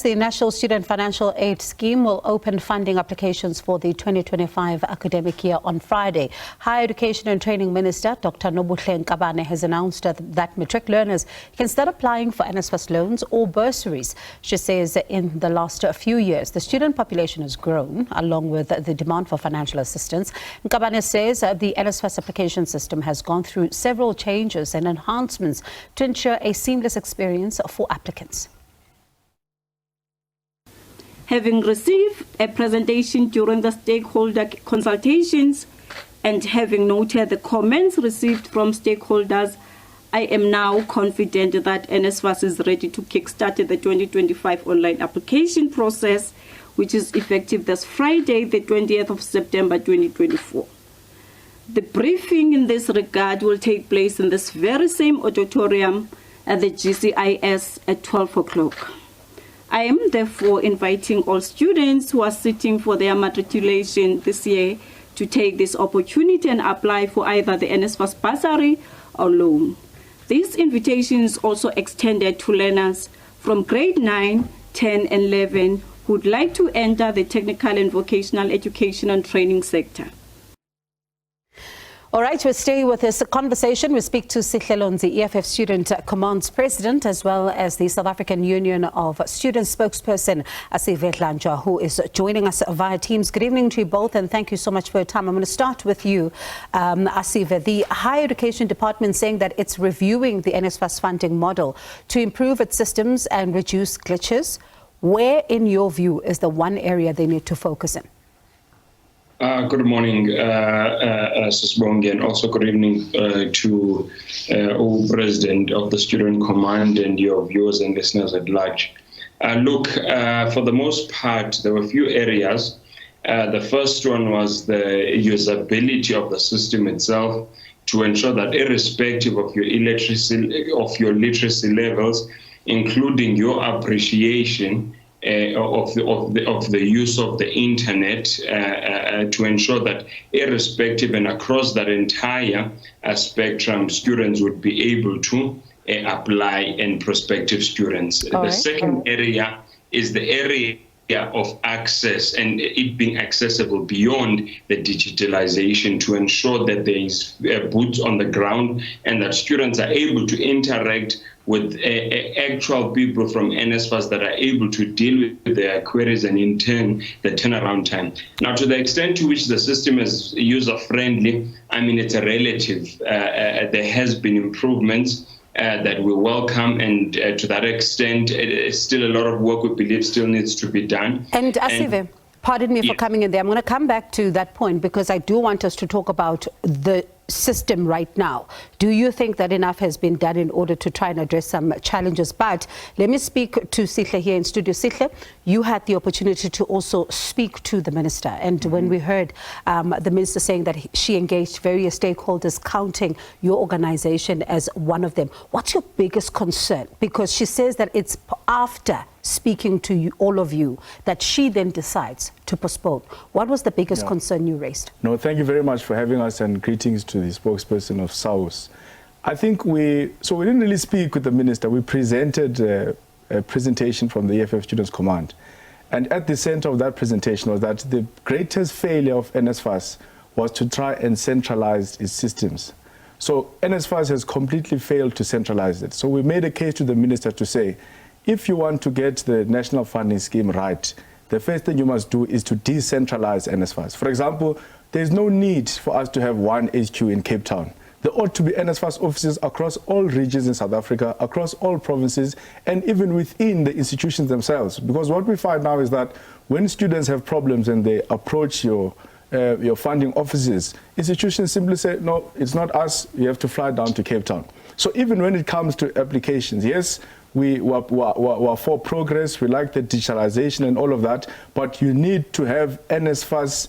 The National Student Financial Aid Scheme will open funding applications for the 2025 academic year on Friday. Higher Education and Training Minister Dr. Nobuhle Nkabane has announced that Matric learners can start applying for NSFAS loans or bursaries. She says in the last few years, the student population has grown along with the demand for financial assistance. Nkabane says the NSFAS application system has gone through several changes and enhancements to ensure a seamless experience for applicants. Having received a presentation during the stakeholder consultations and having noted the comments received from stakeholders, I am now confident that NSFAS is ready to kickstart the 2025 online application process, which is effective this Friday, the 20th of September 2024. The briefing in this regard will take place in this very same auditorium at the GCIS at 12 o'clock. I am therefore inviting all students who are sitting for their matriculation this year to take this opportunity and apply for either the NSFAS bursary or loan. This invitation is also extended to learners from grade 9, 10 and 11 who would like to enter the technical and vocational education and training sector. All right, we'll stay with this conversation. We speak to Sihle Lonzi, EFF Student Command's President, as well as the South African Union of Students Spokesperson, Asive Dlanjwa, who is joining us via Teams. Good evening to you both, and thank you so much for your time. I'm going to start with you, Asive. The Higher Education Department saying that it's reviewing the NSFAS funding model to improve its systems and reduce glitches. Where, in your view, is the one area they need to focus in? Good morning, Sisbongi, and also good evening to all President of the Student Command and your viewers and listeners at large. Look, for the most part, there were a few areas. The first one was the usability of the system itself, to ensure that irrespective of your literacy levels, including your appreciation of the use of the internet, to ensure that irrespective and across that entire spectrum, students would be able to apply, and prospective students. The second area is the area of access and it being accessible beyond the digitalization, to ensure that there is boots on the ground and that students are able to interact with actual people from NSFAS that are able to deal with their queries, and in turn the turnaround time. Now, to the extent to which the system is user-friendly, I mean, it's a relative. There has been improvements that we welcome, and to that extent, still a lot of work we believe still needs to be done. And Asive, pardon me for coming in there. I'm going to come back to that point because I do want us to talk about the system right now. Do you think that enough has been done in order to try and address some challenges? But let me speak to Sihle here in studio. Sihle, you had the opportunity to also speak to the minister, and when we heard the minister saying that she engaged various stakeholders, counting your organization as one of them, what's your biggest concern? Because she says that it's after speaking to you, all of you, that she then decides to postpone. What was the biggest concern you raised? No, thank you very much for having us, and greetings to the spokesperson of SABC. I think we didn't really speak with the minister. We presented a presentation from the EFF Students Command. And at the center of that presentation was that the greatest failure of NSFAS was to try and centralize its systems. So NSFAS has completely failed to centralize it. So we made a case to the minister to say, if you want to get the national funding scheme right, the first thing you must do is to decentralize NSFAS. For example, there's no need for us to have one HQ in Cape Town. There ought to be NSFAS offices across all regions in South Africa, across all provinces, and even within the institutions themselves. Because what we find now is that when students have problems and they approach your funding offices, institutions simply say, no, it's not us, you have to fly down to Cape Town. So even when it comes to applications, yes, we are for progress, we like the digitalization and all of that, but you need to have NSFAS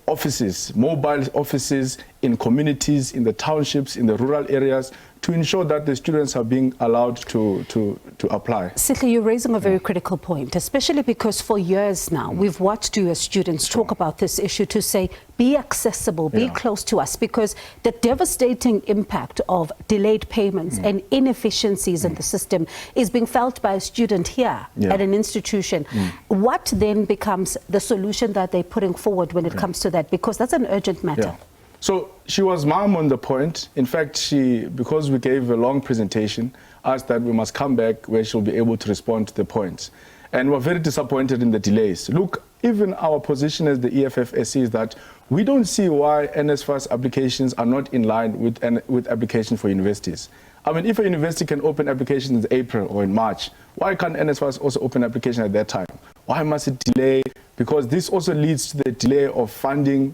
offices, mobile offices in communities, in the townships, in the rural areas, to ensure that the students are being allowed to apply. Sihle, you're raising a very critical point, especially because for years now, we've watched you as students talk about this issue to say, be accessible, be close to us, because the devastating impact of delayed payments and inefficiencies in the system is being felt by a student here at an institution. What then becomes the solution that they're putting forward when it comes to that? Because that's an urgent matter. So she was mum on the point. In fact, because we gave a long presentation, asked that we must come back where she'll be able to respond to the points. And we're very disappointed in the delays. Look, even our position as the EFFSC is that we don't see why NSFAS applications are not in line with applications for universities. I mean, if a university can open applications in April or in March, why can't NSFAS also open application at that time? Why must it delay? Because this also leads to the delay of funding,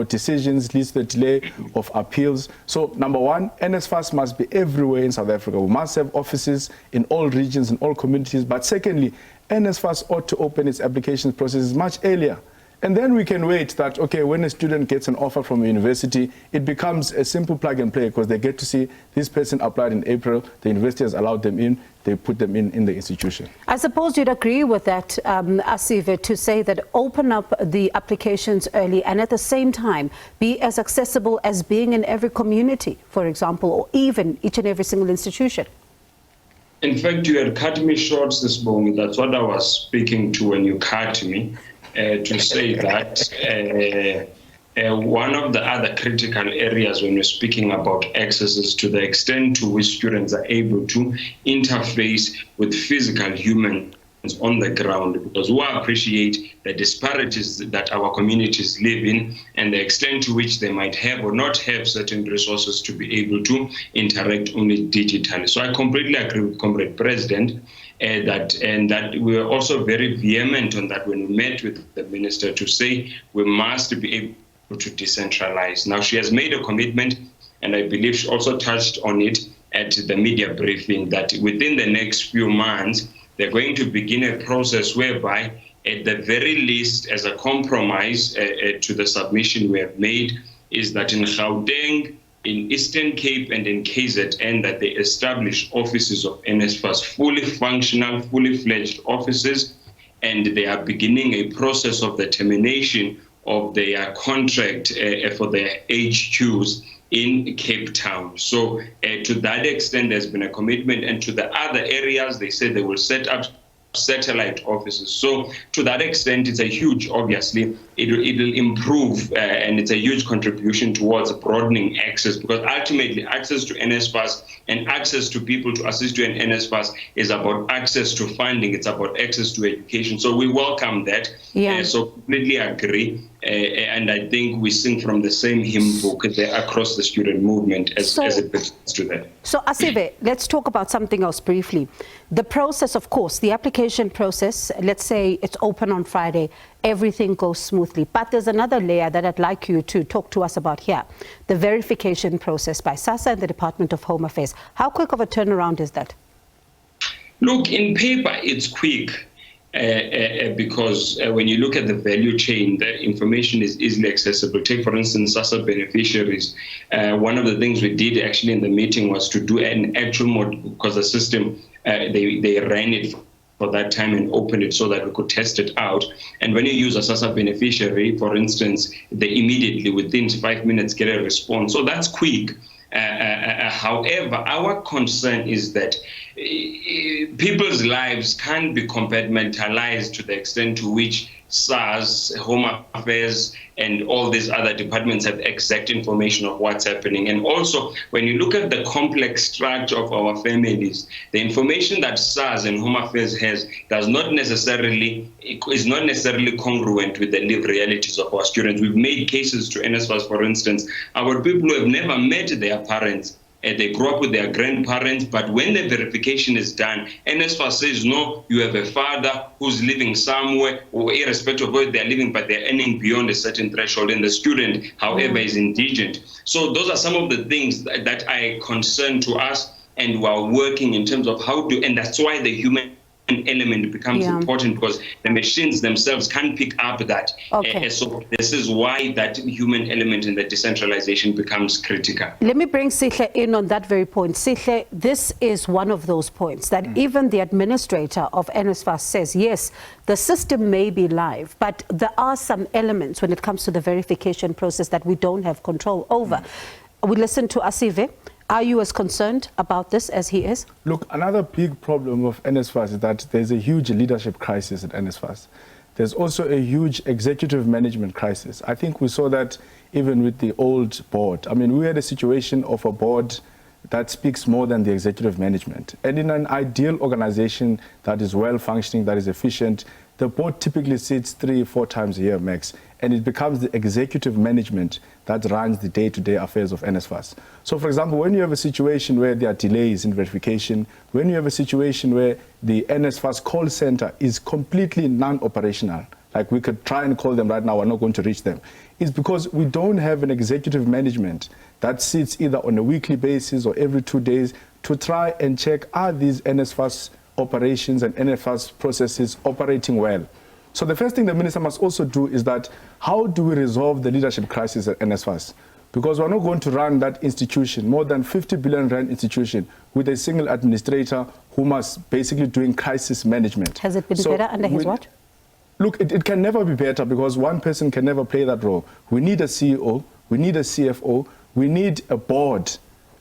decisions, leads to the delay of appeals. So, number one, NSFAS must be everywhere in South Africa. We must have offices in all regions, in all communities. But secondly, NSFAS ought to open its application processes much earlier. And then we can wait that, okay, when a student gets an offer from a university, it becomes a simple plug and play because they get to see this person applied in April, the university has allowed them in, they put them in the institution. I suppose you'd agree with that, Asive, to say that open up the applications early and at the same time be as accessible as being in every community, for example, or even each and every single institution. In fact, you had cut me short this morning. That's what I was speaking to when you cut me. To say that one of the other critical areas when we're speaking about access is to the extent to which students are able to interface with physical humans on the ground, because we appreciate the disparities that our communities live in and the extent to which they might have or not have certain resources to be able to interact only digitally. So I completely agree with Comrade President that we were also very vehement on that when we met with the minister to say we must be able to decentralize. Now she has made a commitment, and I believe she also touched on it at the media briefing, that within the next few months they're going to begin a process whereby, at the very least, as a compromise to the submission we have made, is that in Gauteng, in Eastern Cape and in KZN, that they establish offices of NSFAS, fully functional, fully fledged offices, and they are beginning a process of the termination of their contract for their HQs in Cape Town. So to that extent, there's been a commitment, and to the other areas, they said they will set up satellite offices. So to that extent, it's a huge, obviously, it'll improve and it's a huge contribution towards broadening access, because ultimately access to NSFAS and access to people to assist you in NSFAS is about access to funding, it's about access to education. So we welcome that. So completely agree. And I think we sing from the same hymn book there across the student movement as it pertains to that. So Asive, let's talk about something else briefly. The process, of course, the application process, let's say it's open on Friday, everything goes smoothly. But there's another layer that I'd like you to talk to us about here. The verification process by SASSA and the Department of Home Affairs. How quick of a turnaround is that? Look, in paper, it's quick. Because when you look at the value chain, the information is easily accessible. Take, for instance, SASSA beneficiaries. One of the things we did actually in the meeting was to do an actual mode, because the system, they ran it for that time and opened it so that we could test it out. And when you use a SASSA beneficiary, for instance, they immediately, within 5 minutes, get a response. So that's quick. However, our concern is that people's lives can't be compartmentalized to the extent to which SARS, Home Affairs, and all these other departments have exact information of what's happening. And also, when you look at the complex structure of our families, the information that SARS and Home Affairs has is not necessarily congruent with the lived realities of our students. We've made cases to NSFAS, for instance, our people who have never met their parents. They grew up with their grandparents, but when the verification is done, NSFAS says, no, you have a father who's living somewhere, or irrespective of where they're living, but they're earning beyond a certain threshold, and the student, however, is indigent. So those are some of the things that are a concern to us, and we are working in terms of how to, and that's why the human element becomes important because the machines themselves can pick up that. Okay. So this is why that human element in the decentralization becomes critical. Let me bring Sihle in on that very point. Sihle, this is one of those points that even the administrator of NSFAS says, yes, the system may be live, but there are some elements when it comes to the verification process that we don't have control over. We listen to Asive. Are you as concerned about this as he is? Look, another big problem of NSFAS is that there's a huge leadership crisis at NSFAS. There's also a huge executive management crisis. I think we saw that even with the old board. I mean, we had a situation of a board that speaks more than the executive management. And in an ideal organization that is well functioning, that is efficient, the board typically sits 3-4 times a year max, and it becomes the executive management that runs the day-to-day affairs of NSFAS. So, for example, when you have a situation where there are delays in verification, when you have a situation where the NSFAS call center is completely non-operational, like we could try and call them right now, we're not going to reach them, it's because we don't have an executive management that sits either on a weekly basis or every 2 days to try and check, are these NSFAS operations and NSFAS processes operating well? So the first thing the minister must also do is that, how do we resolve the leadership crisis at NSFAS? Because we're not going to run that institution, more than 50 billion rand institution, with a single administrator who must basically doing crisis management. Has it been better under his watch? Look, it can never be better because one person can never play that role. We need a CEO, we need a CFO, we need a board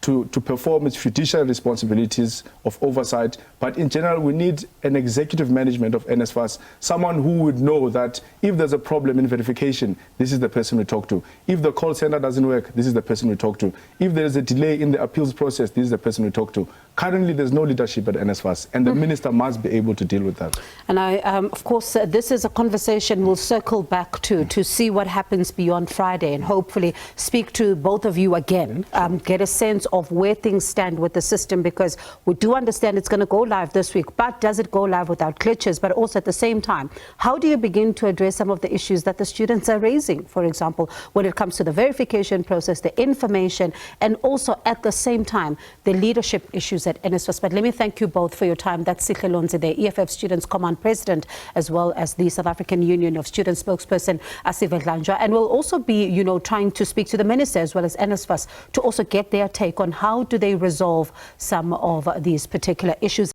to perform its fiduciary responsibilities of oversight. But in general, we need an executive management of NSFAS, someone who would know that if there's a problem in verification, this is the person we talk to. If the call center doesn't work, this is the person we talk to. If there's a delay in the appeals process, this is the person we talk to. Currently, there's no leadership at NSFAS, and the minister must be able to deal with that. And of course, this is a conversation we'll circle back to see what happens beyond Friday, and hopefully speak to both of you again, get a sense of where things stand with the system, because we do understand it's going to go live this week, but does it go live without glitches? But also at the same time, how do you begin to address some of the issues that the students are raising, for example, when it comes to the verification process, the information, and also at the same time, the leadership issues at NSFAS. But let me thank you both for your time. That's Sihle Lonzi, the EFF Students Command President, as well as the South African Union of Students Spokesperson, Asive Dlanjwa. And we'll also be, trying to speak to the minister as well as NSFAS to also get their take on how do they resolve some of these particular issues.